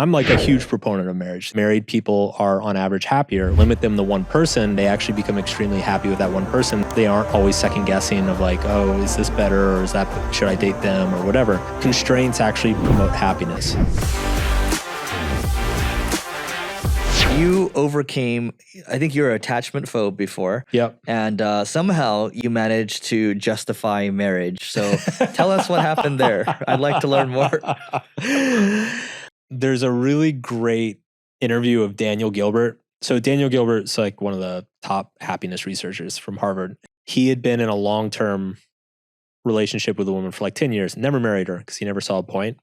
I'm like a huge proponent of marriage. Married people are on average happier. Limit them to one person, they actually become extremely happy with that one person. They aren't always second guessing of like, oh, is this better or is that, should I date them or whatever. Constraints actually promote happiness. You overcame, I think you were attachment phobe before. Yep. And somehow you managed to justify marriage. So tell us what happened there. I'd like to learn more. There's a really great interview of Daniel Gilbert. So Daniel Gilbert's like one of the top happiness researchers from Harvard. He had been in a long-term relationship with a woman for like 10 years, never married her because he never saw a point.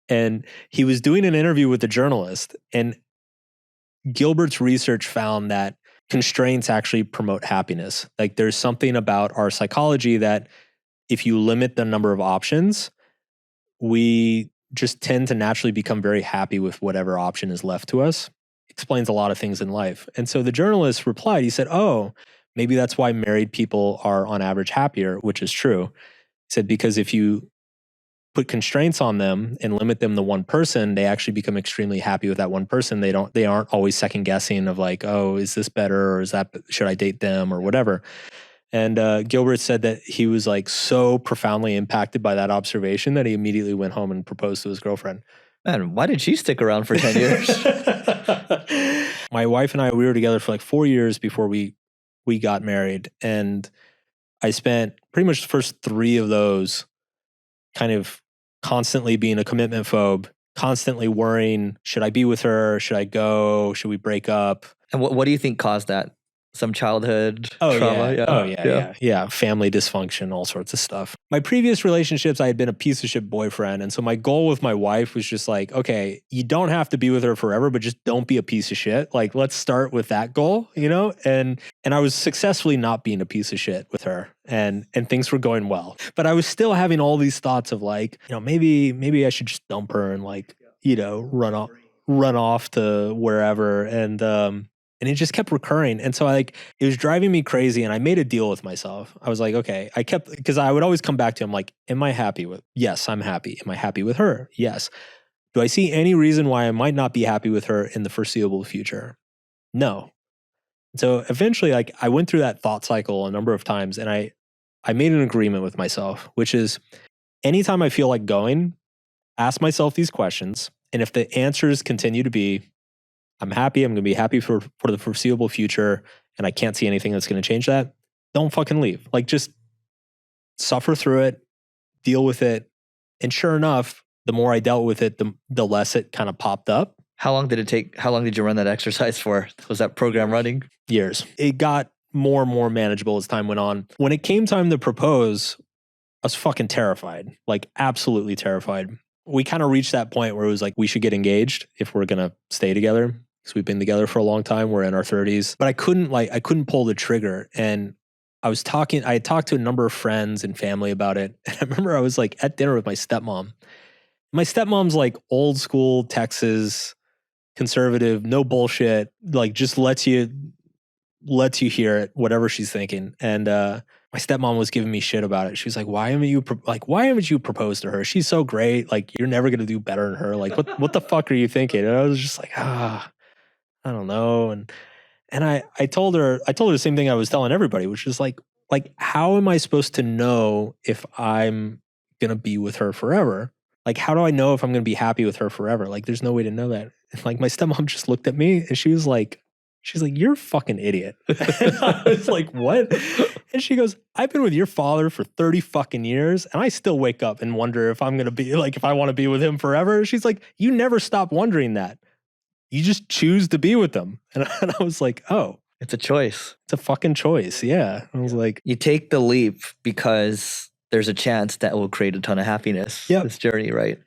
And he was doing an interview with a journalist, and Gilbert's research found that constraints actually promote happiness. Like there's something about our psychology that if you limit the number of options, we just tend to naturally become very happy with whatever option is left to us. Explains a lot of things in life. And so the journalist replied, he said, oh, maybe that's why married people are on average happier, which is true. He said, because if you put constraints on them and limit them to one person, they actually become extremely happy with that one person. They aren't always second guessing of like, oh, is this better or is that, should I date them or whatever. And Gilbert said that he was like so profoundly impacted by that observation that he immediately went home and proposed to his girlfriend. Man, why did she stick around for 10 years? My wife and I, we were together for like 4 years before we got married. And I spent pretty much the first 3 of those kind of constantly being a commitment phobe, constantly worrying, should I be with her? Should I go? Should we break up? And what do you think caused that? Some childhood trauma? Yeah. Yeah. Family dysfunction, all sorts of stuff. My previous relationships, I had been a piece of shit boyfriend. And so my goal with my wife was just like, okay, you don't have to be with her forever, but just don't be a piece of shit. Like, let's start with that goal, you know? And I was successfully not being a piece of shit with her, and things were going well. But I was still having all these thoughts of like, you know, maybe I should just dump her and like, you know, run off to wherever. And it just kept recurring. And so it was driving me crazy. And I made a deal with myself. I was like, okay, because I would always come back to him like, am I happy with? Yes, I'm happy. Am I happy with her? Yes. Do I see any reason why I might not be happy with her in the foreseeable future? No. So eventually, like I went through that thought cycle a number of times, and I made an agreement with myself, which is anytime I feel like going, ask myself these questions. And if the answers continue to be, I'm happy, I'm going to be happy for the foreseeable future, and I can't see anything that's going to change that, don't fucking leave. Like just suffer through it, deal with it. And sure enough, the more I dealt with it, the less it kind of popped up. How long did it take? How long did you run that exercise for? Was that program running? Years. It got more and more manageable as time went on. When it came time to propose, I was fucking terrified, like absolutely terrified. We kind of reached that point where it was like, we should get engaged if we're going to stay together. Because we've been together for a long time. We're in our 30s. But I couldn't pull the trigger. And I had talked to a number of friends and family about it. And I remember I was like at dinner with my stepmom. My stepmom's like old school Texas, conservative, no bullshit, like just lets you hear it, whatever she's thinking. And my stepmom was giving me shit about it. She was like, why haven't you proposed to her? She's so great. Like, you're never going to do better than her. Like, what the fuck are you thinking? And I was just like, I don't know. And I told her the same thing I was telling everybody, which is like, how am I supposed to know if I'm going to be with her forever? Like, how do I know if I'm going to be happy with her forever? Like, there's no way to know that. And like, my stepmom just looked at me and she's like, you're a fucking idiot. And I was like, what? And she goes, I've been with your father for 30 fucking years and I still wake up and wonder if I'm going to be like, if I want to be with him forever. She's like, you never stop wondering that. You just choose to be with them. And I was like, oh. It's a choice. It's a fucking choice. Yeah. I was like. You take the leap because there's a chance that will create a ton of happiness. Yep. This journey, right?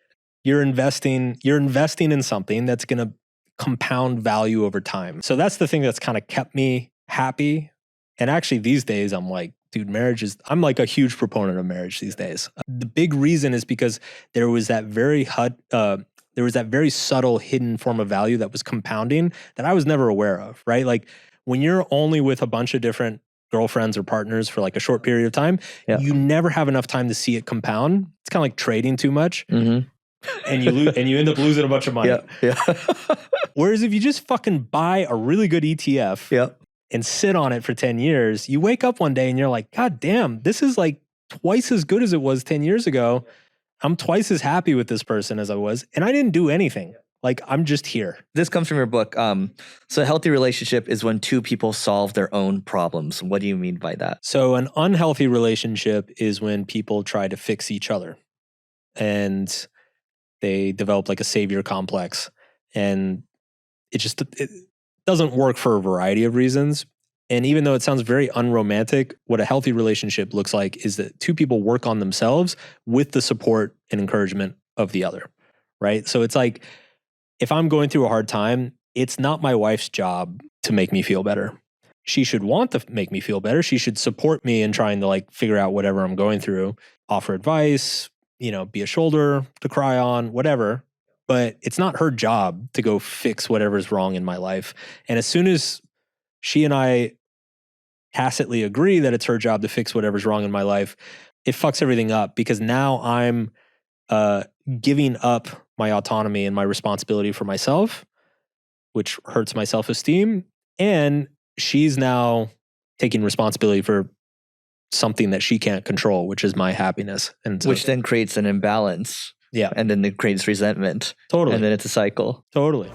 You're investing in something that's going to compound value over time. So that's the thing that's kind of kept me happy. And actually these days I'm like, dude, I'm like a huge proponent of marriage these days. The big reason is because there was that very subtle hidden form of value that was compounding that I was never aware of, right? Like when you're only with a bunch of different girlfriends or partners for like a short period of time, you never have enough time to see it compound. It's kind of like trading too much. Mm-hmm. and you end up losing a bunch of money. Yeah. Whereas if you just fucking buy a really good ETF Yeah. and sit on it for 10 years, you wake up one day and you're like, God damn, this is like twice as good as it was 10 years ago. I'm twice as happy with this person as I was, and I didn't do anything. Like, I'm just here. This comes from your book. So a healthy relationship is when two people solve their own problems. What do you mean by that? So an unhealthy relationship is when people try to fix each other and they develop like a savior complex. And it doesn't work for a variety of reasons. And even though it sounds very unromantic, what a healthy relationship looks like is that two people work on themselves with the support and encouragement of the other, right? So it's like, if I'm going through a hard time, it's not my wife's job to make me feel better. She should want to make me feel better. She should support me in trying to like figure out whatever I'm going through, offer advice, be a shoulder to cry on, whatever. But it's not her job to go fix whatever's wrong in my life. And as soon as she and I tacitly agree that it's her job to fix whatever's wrong in my life, it fucks everything up because now I'm giving up my autonomy and my responsibility for myself, which hurts my self-esteem. And she's now taking responsibility for something that she can't control, which is my happiness. And so, which then creates an imbalance. Yeah. And then it creates resentment. Totally. And then it's a cycle. Totally.